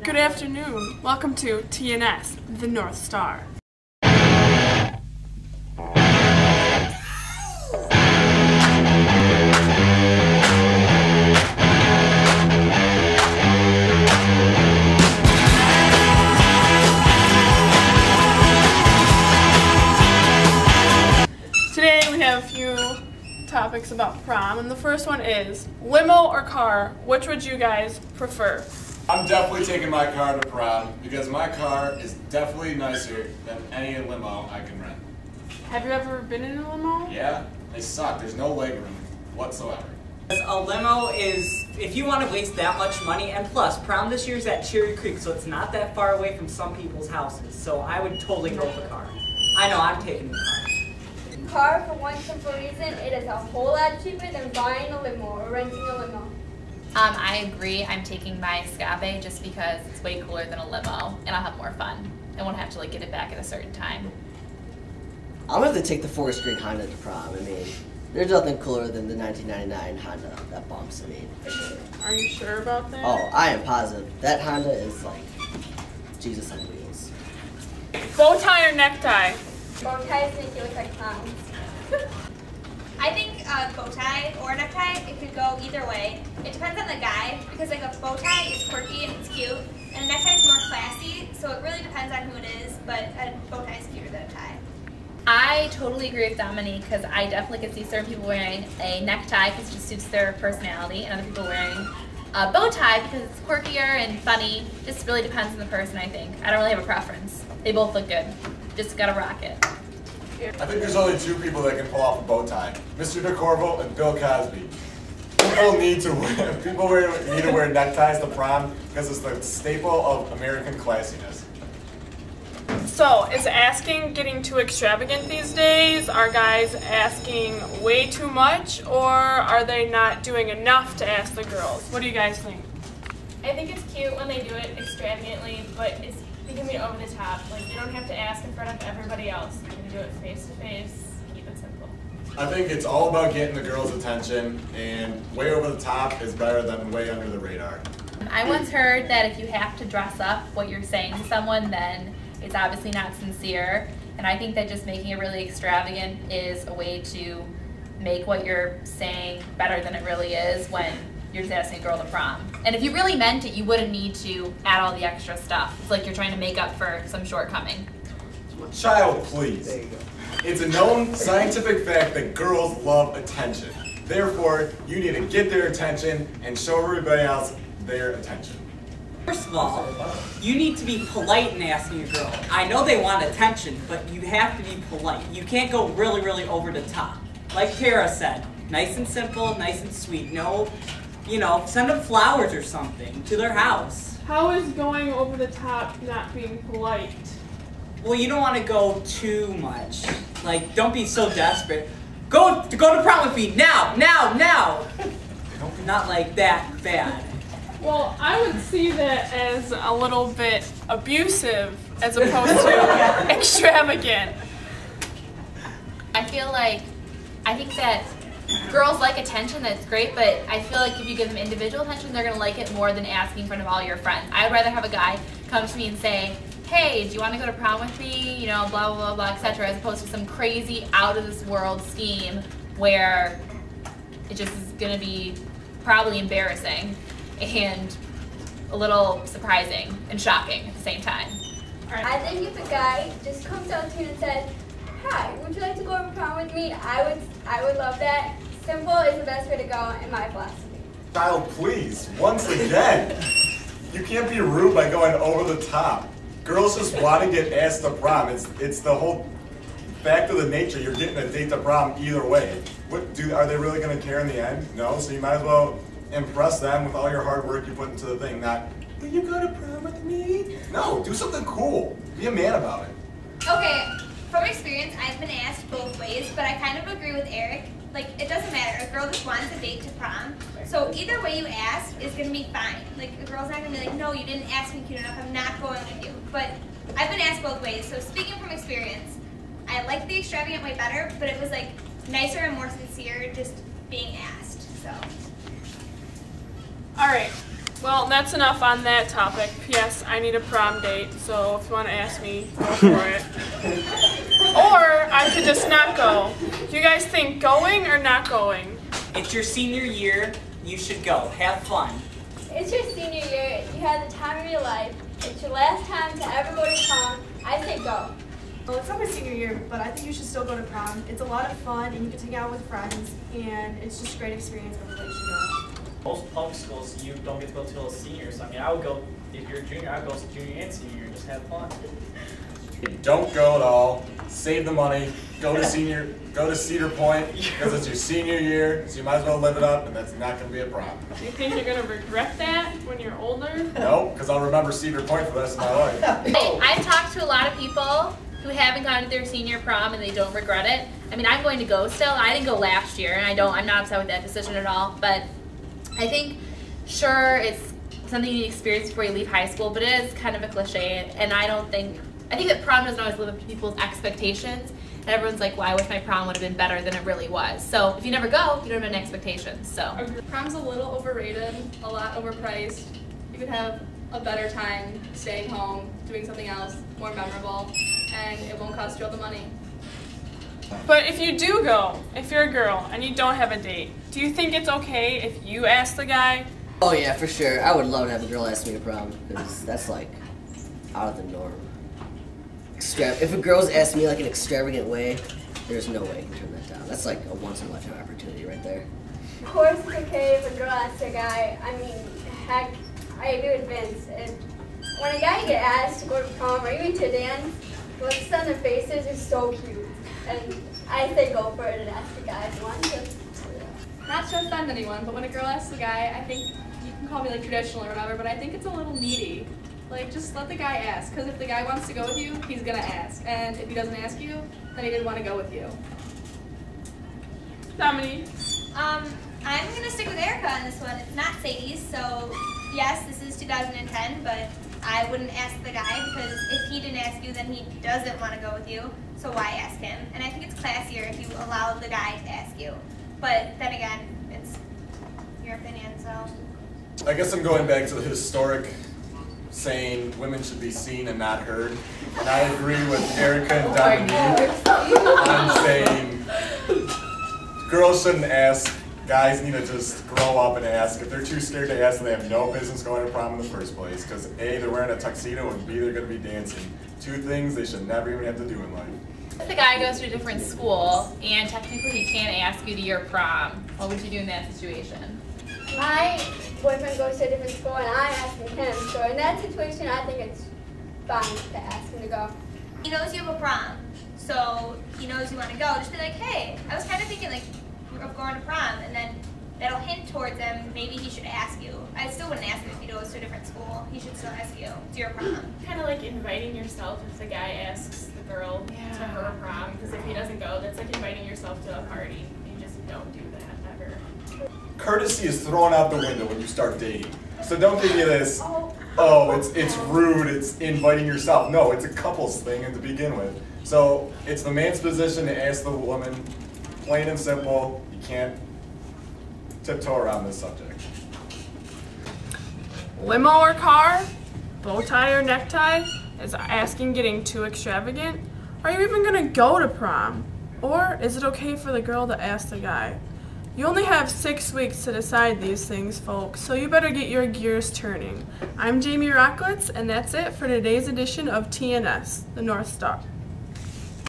Good afternoon. Welcome to TNS, the North Star. Today we have a few topics about prom, and the first one is limo or car. Which would you guys prefer? I'm definitely taking my car to prom because my car is definitely nicer than any limo I can rent. Have you ever been in a limo? Yeah, they suck. There's no leg room whatsoever. A limo is, if you want to waste that much money, and plus, prom this year is at Cherry Creek, so it's not that far away from some people's houses, so I would totally go with the car. I know, I'm taking the car. Car, for one simple reason, it is a whole lot cheaper than buying a limo or renting a limo. I agree. I'm taking my Scabe just because it's way cooler than a limo, and I'll have more fun. I won't have to get it back at a certain time. I'm going to take the forest green Honda to prom. I mean, there's nothing cooler than the 1999 Honda that bumps. I mean, for sure. Are you sure about that? Oh, I am positive. That Honda is like Jesus on wheels. Bow tie or necktie? Bow ties make you look like clowns. I think bow tie or necktie, it could go either way. It depends on the guy, because a bow tie is quirky and it's cute, and a necktie is more classy, so it really depends on who it is, but a bow tie is cuter than a tie. I totally agree with Dominique because I definitely could see certain people wearing a necktie because it just suits their personality, and other people wearing a bow tie because it's quirkier and funny. Just really depends on the person, I think. I don't really have a preference. They both look good. Just gotta rock it. I think there's only two people that can pull off a bow tie: Mr. DeCorvo and Bill Cosby. People need to wear neckties to prom because it's the staple of American classiness. So, is asking getting too extravagant these days? Are guys asking way too much, or are they not doing enough to ask the girls? What do you guys think? I think it's cute when they do it extravagantly, but it's becoming over the top. They don't have to ask in front of everybody else. They're going to do it face to face, keep it simple. I think it's all about getting the girls' attention, and way over the top is better than way under the radar. I once heard that if you have to dress up what you're saying to someone, then it's obviously not sincere. And I think that just making it really extravagant is a way to make what you're saying better than it really is when you're just asking a girl to prom. And if you really meant it, you wouldn't need to add all the extra stuff. It's like you're trying to make up for some shortcoming. Child, please. There you go. It's a known scientific fact that girls love attention. Therefore, you need to get their attention and show everybody else their attention. First of all, you need to be polite in asking a girl. I know they want attention, but you have to be polite. You can't go really, really over the top. Like Tara said, nice and simple, nice and sweet. No, send them flowers or something to their house. How is going over the top not being polite? Well, you don't want to go too much. Don't be so desperate. Go to prom with me now, now, now. Not like that bad. Well, I would see that as a little bit abusive as opposed to extravagant. I think that girls like attention, that's great, but I feel like if you give them individual attention, they're going to like it more than asking in front of all your friends. I would rather have a guy come to me and say, hey, do you want to go to prom with me? Blah, blah, blah, blah, etc., as opposed to some crazy out-of-this-world scheme where it just is going to be probably embarrassing and a little surprising and shocking at the same time. I think if a guy just comes up to you and says, hi, would you like to go to prom with me? I would love that. Simple is the best way to go in my philosophy. Child, please, once again, you can't be rude by going over the top. Girls just want to get asked to prom. It's the whole fact of the nature. You're getting a date to prom either way. Are they really going to care in the end? No, so you might as well impress them with all your hard work you put into the thing, not, will you go to prom with me? No, do something cool. Be a man about it. Okay, from experience, I've been asked both ways, but I kind of agree with Eric. It doesn't matter. A girl just wants a date to prom. So either way you ask is going to be fine. A girl's not going to be like, no, you didn't ask me cute enough, I'm not going with you. But I've been asked both ways. So speaking from experience, I like the extravagant way better, but it was nicer and more sincere just being asked. So. All right, Well, that's enough on that topic. P.S. I need a prom date, so if you want to ask me, go for it. Or I could just not go. Do you guys think going or not going? It's your senior year. You should go. Have fun. It's your senior year. You had the time of your life. It's your last time to ever go to prom. I say go. Well, it's not my senior year, but I think you should still go to prom. It's a lot of fun, and you can hang out with friends, and it's just a great experience. Everybody should go. Most public schools, you don't get to go till a senior. So I mean, I would go, if you're a junior, I would go junior and senior and just have fun. Don't go at all. Save the money. Go to Cedar Point because it's your senior year, so you might as well live it up, and that's not going to be a problem. Do you think you're going to regret that when you're older? No, because I'll remember Cedar Point for the rest of my life. I've talked to a lot of people who haven't gone to their senior prom and they don't regret it. I mean, I'm going to go still. I didn't go last year, and I'm not upset with that decision at all. But I think, sure, it's something you need to experience before you leave high school, but it is kind of a cliche, and I think that prom doesn't always live up to people's expectations. And everyone's like, well, I wish my prom would have been better than it really was. So if you never go, you don't have any expectations. So prom's a little overrated, a lot overpriced. You could have a better time staying home, doing something else, more memorable, and it won't cost you all the money. But if you do go, if you're a girl and you don't have a date, do you think it's okay if you ask the guy? Oh yeah, for sure. I would love to have a girl ask me to prom, because that's like out of the norm. If a girl's asked me like an extravagant way, there's no way I can turn that down. That's like a once-in-a-lifetime opportunity right there. Of course it's okay if a girl asks a guy. I mean, heck, I agree with Vince. When a guy gets asked to go to prom or even to dance, the looks on their faces are so cute. And I say go for it and ask the guy if you want to. Not to offend anyone, but when a girl asks a guy, I think, you can call me like traditional or whatever, but I think it's a little needy. Like, just let the guy ask, because if the guy wants to go with you, he's going to ask. And if he doesn't ask you, then he didn't want to go with you. Dominique? I'm going to stick with Erica on this one. It's not Sadie's, so yes, this is 2010, but I wouldn't ask the guy because if he didn't ask you, then he doesn't want to go with you, so why ask him? And I think it's classier if you allow the guy to ask you. But then again, it's your opinion, so. I guess I'm going back to the historic saying women should be seen and not heard. And I agree with Erica and Dominique on saying girls shouldn't ask. Guys need to just grow up and ask. If they're too scared to ask, then they have no business going to prom in the first place. Because A, they're wearing a tuxedo, and B, they're going to be dancing. Two things they should never even have to do in life. if the guy goes to a different school and technically he can't ask you to your prom, what would you do in that situation? My boyfriend goes to a different school and I'm asking him, so in that situation I think it's fine to ask him to go. He knows you have a prom, so he knows you want to go. Just be like, hey, I was kind of thinking like of going to prom, and then that'll hint towards him. Maybe he should ask you. I still wouldn't ask him if he goes to a different school. He should still ask you to your prom. Kind of like inviting yourself if the guy asks the girl to her prom, because if he doesn't go, that's like inviting yourself to a party. You just don't do that ever. Courtesy is thrown out the window when you start dating. So don't give me this, it's rude, it's inviting yourself. No, it's a couples thing to begin with. So it's the man's position to ask the woman, plain and simple. You can't tiptoe around this subject. Limo or car, bow tie or necktie, is asking getting too extravagant? Are you even gonna go to prom? Or is it okay for the girl to ask the guy? You only have 6 weeks to decide these things, folks, so you better get your gears turning. I'm Jamie Rocklitz, and that's it for today's edition of TNS, the North Star.